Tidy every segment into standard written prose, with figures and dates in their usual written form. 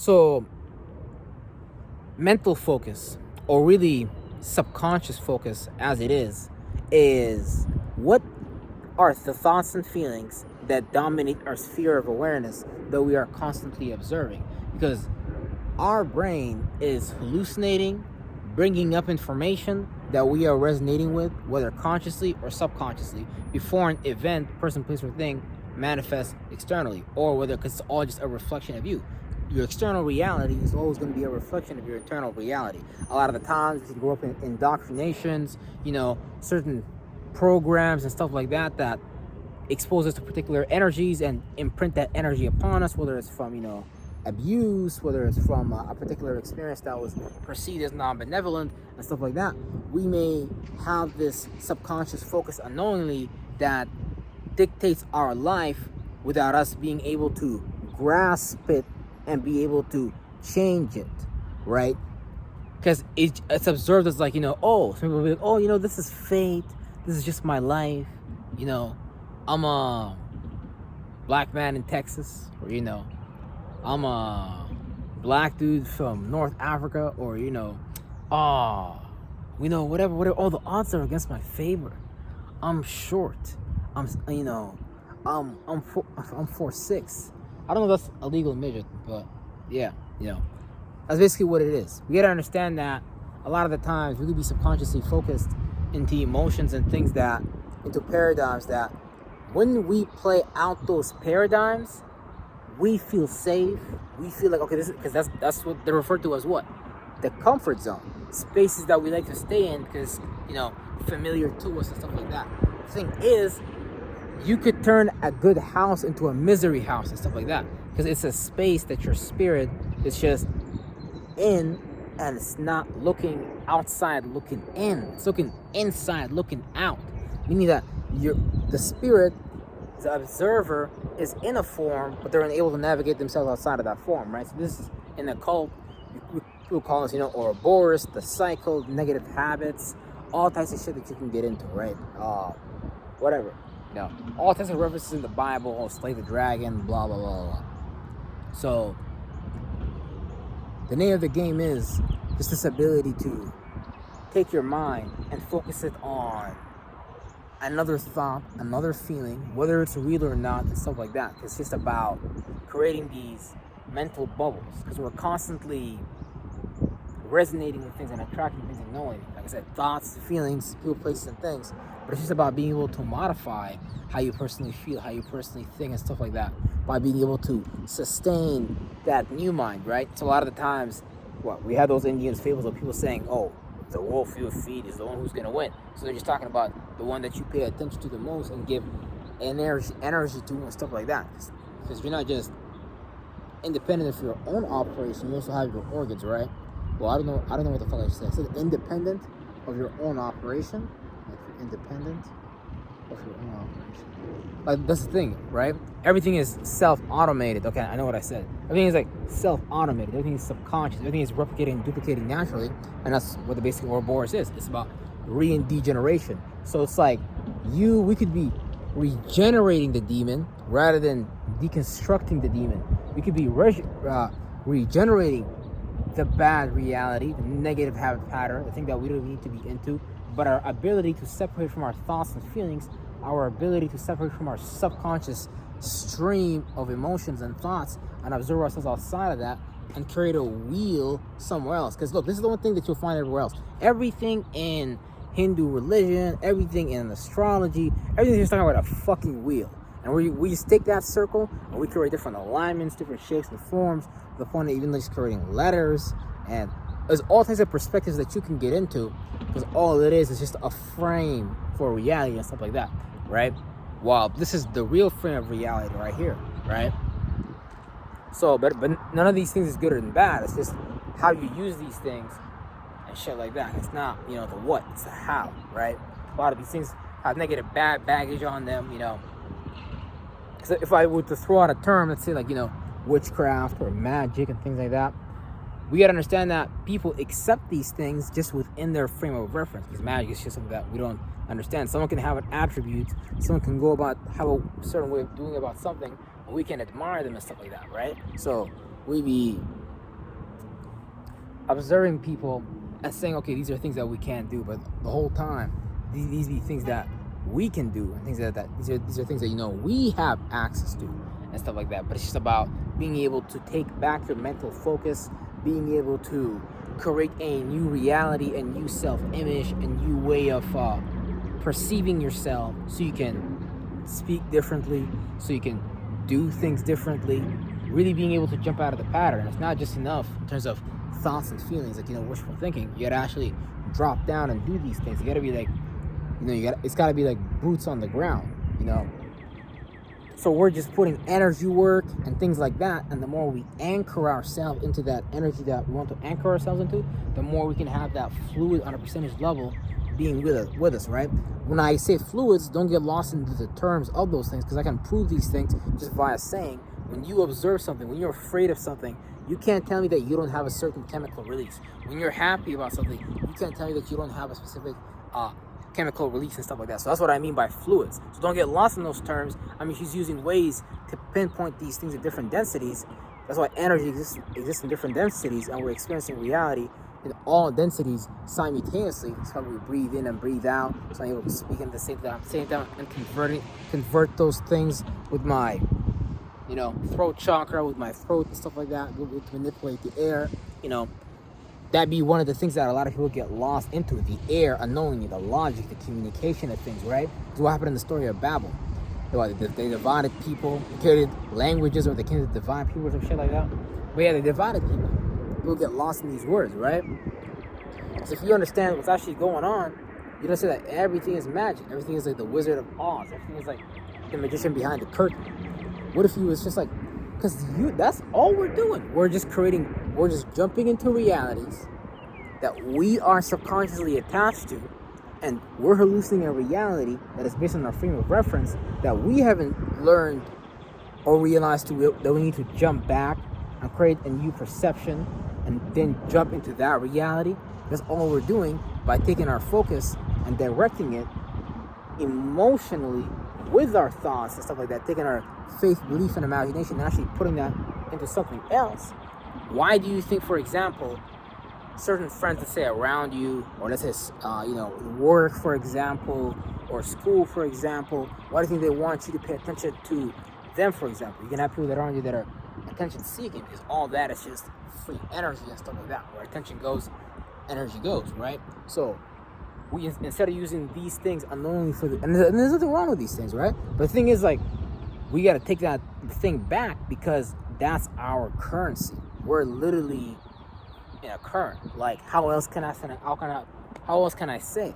So mental focus, or really subconscious focus as it is what are the thoughts and feelings that dominate our sphere of awareness that we are constantly observing. Because our brain is hallucinating, bringing up information that we are resonating with, whether consciously or subconsciously, before an event, person, place, or thing manifests externally, or whether it's all just a reflection of you. Your external reality is always going to be a reflection of your internal reality. A lot of the times, we can grow up in indoctrinations, certain programs and stuff like that that expose us to particular energies and imprint that energy upon us, whether it's from, abuse, whether it's from a particular experience that was perceived as non-benevolent and stuff like that. We may have this subconscious focus unknowingly that dictates our life without us being able to grasp it and be able to change it, right? Because it's observed as like, some people will be like, oh, this is fate, this is just my life, I'm a black man in Texas, or I'm a black dude from North Africa, or whatever. All the odds are against my favor. I'm short. I'm 4'6". I don't know if that's a legal midget, but yeah, that's basically what it is. We gotta understand that a lot of the times we could be subconsciously focused into emotions and things into paradigms that when we play out those paradigms, we feel safe. We feel like, okay, this is because that's what they're referred to as what? The comfort zone. Spaces that we like to stay in because, familiar to us and stuff like that. The thing is, you could turn a good house into a misery house and stuff like that. Because it's a space that your spirit is just in, and it's not looking outside, looking in. It's looking inside, looking out. Meaning that the spirit, the observer, is in a form, but they're unable to navigate themselves outside of that form, right? So this is in the occult, people call this, Ouroboros, the cycle, negative habits, all types of shit that you can get into, right? Whatever. All types of references in the Bible, slay the dragon, blah, blah, blah, blah. So, the name of the game is just this ability to take your mind and focus it on another thought, another feeling, whether it's real or not, and stuff like that. It's just about creating these mental bubbles, because we're constantly resonating with things and attracting things and knowing. Like I said, thoughts, feelings, people, places, and things. But it's just about being able to modify how you personally feel, how you personally think, and stuff like that, by being able to sustain that new mind, right? So a lot of the times, we have those Indian fables of people saying, oh, the wolf you feed is the one who's going to win. So they're just talking about the one that you pay attention to the most and give energy to and stuff like that. Because you're not just independent of your own operation, you also have your organs, right? Well, I don't know what the fuck I said. I said independent of your own operation. Like you're independent of your own operation. Like that's the thing, right? Everything is self-automated. Okay, I know what I said. Everything is like self-automated. Everything is subconscious. Everything is replicating and duplicating naturally, and that's what the basic Ouroboros is. It's about re and degeneration. So it's like we could be regenerating the demon rather than deconstructing the demon. We could be regenerating the bad reality, the negative habit pattern, the thing that we don't need to be into, but our ability to separate from our thoughts and feelings, our ability to separate from our subconscious stream of emotions and thoughts and observe ourselves outside of that and create a wheel somewhere else. Because look, this is the one thing that you'll find everywhere else. Everything in Hindu religion, everything in astrology, everything's just talking about a fucking wheel. And we just take that circle and we create different alignments, different shapes and forms, to the point of even just creating letters. And there's all types of perspectives that you can get into, because all it is just a frame for reality and stuff like that, right? Well, this is the real frame of reality right here, right? So, but none of these things is good or bad. It's just how you use these things and shit like that. It's not, the what, it's the how, right? A lot of these things have negative baggage on them, So if I were to throw out a term, let's say like, witchcraft or magic and things like that, we gotta understand that people accept these things just within their frame of reference, because magic is just something that we don't understand. Someone can have an attribute, someone can have a certain way of doing about something, and we can admire them and stuff like that, right? So we be observing people and saying, okay, these are things that we can't do, but the whole time, these be things that we can do, and things that these are things that, you know, we have access to and stuff like that. But it's just about being able to take back your mental focus, being able to create a new reality, a new self-image, a new way of perceiving yourself, so you can speak differently, so you can do things differently, really being able to jump out of the pattern. It's not just enough in terms of thoughts and feelings, like, you know, wishful thinking. You gotta actually drop down and do these things. You gotta be like, you know, it's gotta be like boots on the ground, you know. So we're just putting energy work and things like that, and the more we anchor ourselves into that energy that we want to anchor ourselves into, the more we can have that fluid on a percentage level being with us, right? When I say fluids, don't get lost into the terms of those things, because I can prove these things just via saying, when you observe something, when you're afraid of something, you can't tell me that you don't have a certain chemical release. When you're happy about something, you can't tell me that you don't have a specific chemical release and stuff like that. So that's what I mean by fluids. So don't get lost in those terms. I mean, she's using ways to pinpoint these things at different densities. That's why energy exists in different densities, and we're experiencing reality in all densities simultaneously. It's how we breathe in and breathe out. So I'm able to speak at the same time and convert those things with my, you know, throat chakra, with my throat and stuff like that, to manipulate the air, you know. That'd be one of the things that a lot of people get lost into, the air, unknowingly, the logic, the communication of things, right? It's what happened in the story of Babel. They divided people, created languages, or they came to divide people or some shit like that. But yeah, they divided people. People get lost in these words, right? So if you understand what's actually going on, you don't say that everything is magic. Everything is like the Wizard of Oz. Everything is like the magician behind the curtain. What if he was just like, because that's all we're doing. We're just jumping into realities that we are subconsciously attached to, and we're hallucinating a reality that is based on our frame of reference that we haven't learned or realized that we need to jump back and create a new perception and then jump into that reality. That's all we're doing by taking our focus and directing it emotionally with our thoughts and stuff like that, taking our faith, belief, and imagination and actually putting that into something else. Why do you think, for example, certain friends, let's say around you, or let's say, work, for example, or school, for example, why do you think they want you to pay attention to them, for example? You can have people that are around you that are attention seeking, because all that is just free energy and stuff like that. Where attention goes, energy goes, right? So we, instead of using these things unknowingly and there's nothing wrong with these things, right? But the thing is, like, we got to take that thing back, because that's our currency. We're literally in a current. Like, how else can I say,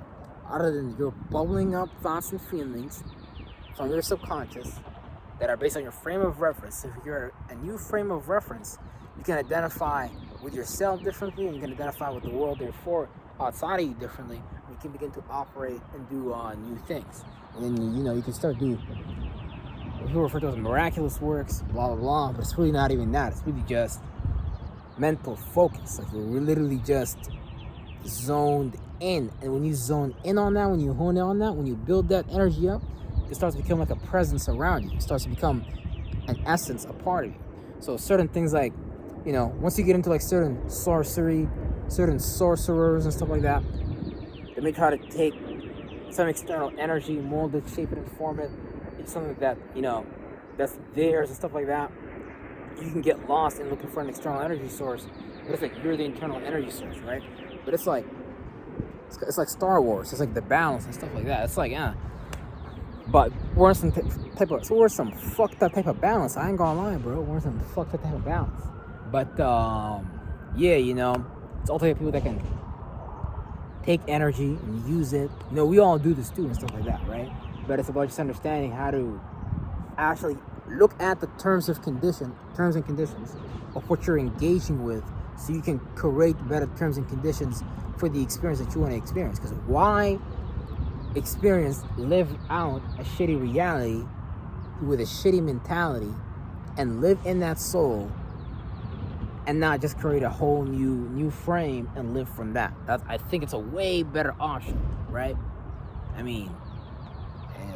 other than you're bubbling up thoughts and feelings from your subconscious that are based on your frame of reference. If you're a new frame of reference, you can identify with yourself differently, and you can identify with the world, therefore, outside of you differently. You can begin to operate and do new things. And then, you can start doing, people refer to as miraculous works, blah, blah, blah, but it's really not even that. It's really just mental focus. Like, you're literally just zoned in. And when you zone in on that, when you hone in on that, when you build that energy up, it starts to become like a presence around you. It starts to become an essence, a part of you. So certain things like, once you get into like certain sorcery, certain sorcerers and stuff like that, they may try to take some external energy, mold it, shape it, and form it into something that, that's theirs and stuff like that. You can get lost in looking for an external energy source, but it's like you're the internal energy source, right? But it's like Star Wars. It's like the balance and stuff like that. It's like, but we're in some we're some fucked up type of balance. I ain't gonna lie, bro. We're in some fucked up type of balance. But it's all type of people that can take energy and use it. We all do this too and stuff like that, right? But it's about just understanding how to actually look at the terms and conditions of what you're engaging with, so you can create better terms and conditions for the experience that you want to experience. Because why live out a shitty reality with a shitty mentality and live in that soul, and not just create a whole new frame and live from that? I think it's a way better option, right? I mean,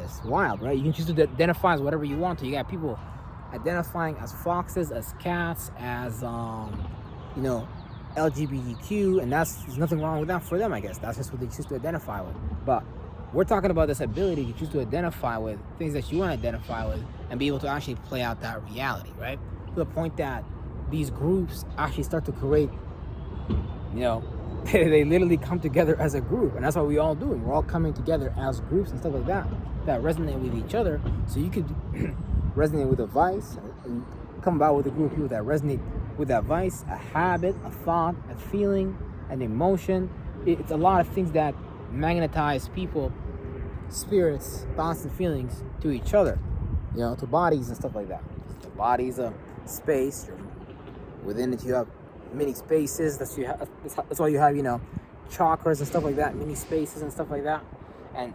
it's wild, right? You can choose to identify as whatever you want to. You got people identifying as foxes, as cats, as LGBTQ, and there's nothing wrong with that for them, I guess. That's just what they choose to identify with. But we're talking about this ability to choose to identify with things that you want to identify with and be able to actually play out that reality, right? To the point that these groups actually start to create, you know, they literally come together as a group. And that's what we all do. We're all coming together as groups and stuff like that resonate with each other. So you could resonate with a vice and come about with a group of people that resonate with that vice, a habit, a thought, a feeling, an emotion. It's a lot of things that magnetize people, spirits, thoughts, and feelings to each other, you know, to bodies and stuff like that. The body's a space. Within it, you have many spaces. That's why you have, you know, chakras and stuff like that, mini spaces and stuff like that. And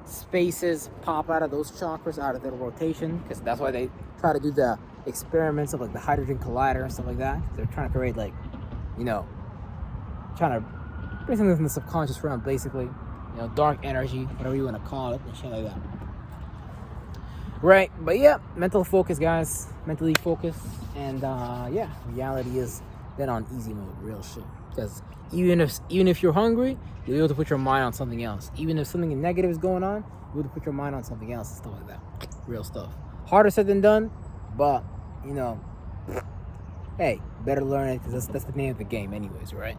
spaces pop out of those chakras, out of their rotation, because that's why they try to do the experiments of like the hydrogen collider and stuff like that. They're trying to create, like, you know, trying to bring something from the subconscious realm, basically, you know, dark energy, whatever you want to call it, and shit like that. Right, but yeah, mental focus, guys, mentally focused, and yeah, reality is then on easy mode, real shit. Because even if you're hungry, you'll be able to put your mind on something else. Even if something negative is going on, you'll be able to put your mind on something else and stuff like that. Real stuff. Harder said than done, but, you know, hey, better learn it, because that's the name of the game anyways, right?